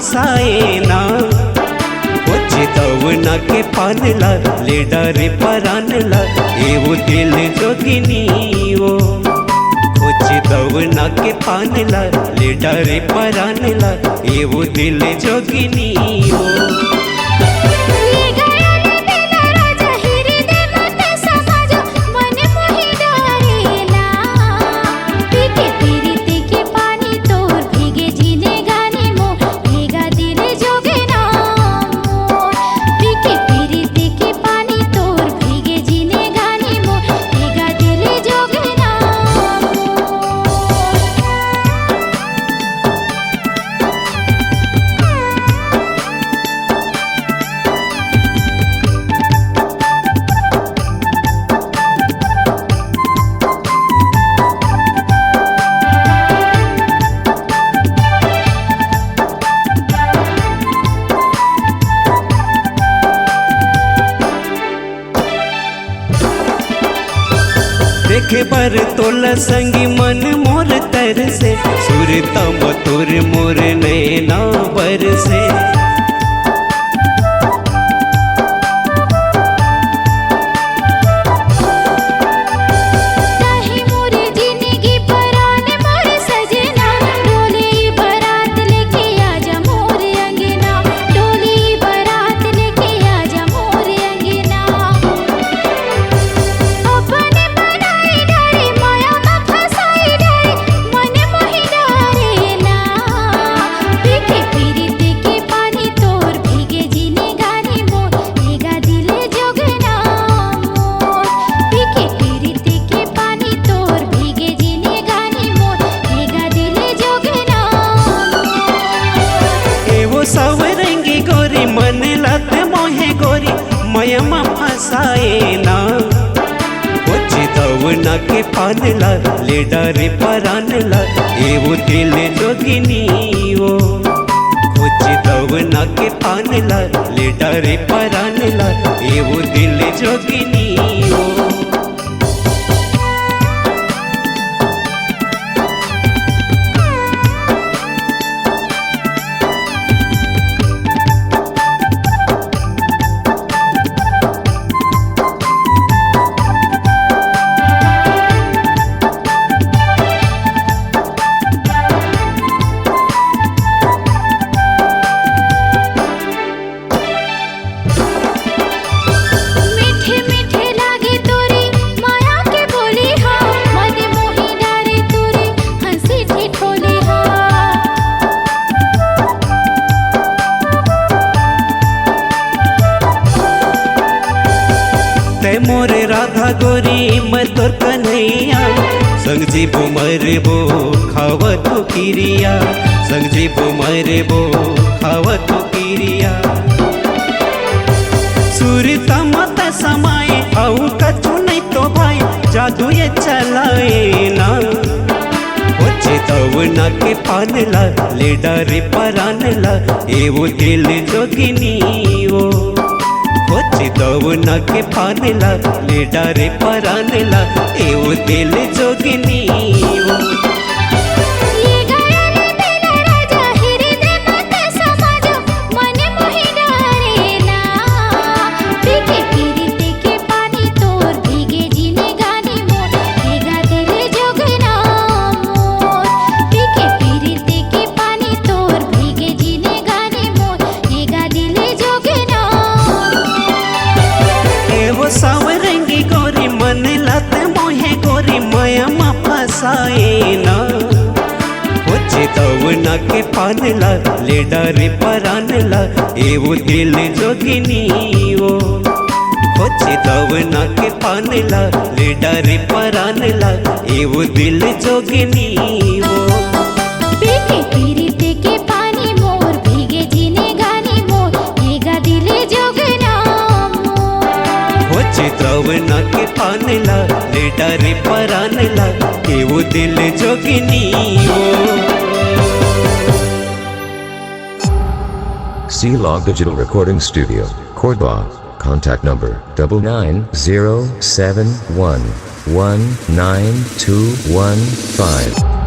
फसाए ना। चितवना के पानला ले डरे परानला एवो दिल जोगिनी वो। चितवना के पानला ले डरे परानला एवो दिल जोगिनी वो। देखे बर तोला संगी मन मोर तर से सुरता मतुर मोर नैना बर से। सवरंगी गोरी मन लत मोहे गोरी मयमा फसाए ना। चितवना के पानला ले डरे परानला एवो दिल जोगिनी वो। चितवना के पानला ले डरे परानला एवो दिल जोगिनी वो। मोरे राधा गोरी मैं तोर कन्हैया संग जीबो मरबो खावत किरिया। संग जीबो मरबो खावत किरिया। सुरता मत समाए आऊ कछु नहीं तो भाई जादू ये चलाए ना। चितवना के पानला ले डरे परानला एवो दिल जोगिनी वो। चितवना के पानला ले डरे परानला एवो दिल जोगिनी वो। सवरंगी गोरी मन लत मोहे गोरी मयमा फसाए ना। चितवना के पानला ले डरे परानला एवो दिल जोगिनी वो। चितवना के पानला ले डरे परानला एवो दिल जोगिनी वो। चितवना के पानला ले डरे परानला एवो दिल जोगिनी वो। C-Log Digital Recording Studio, Cordoba. Contact number 99071192115.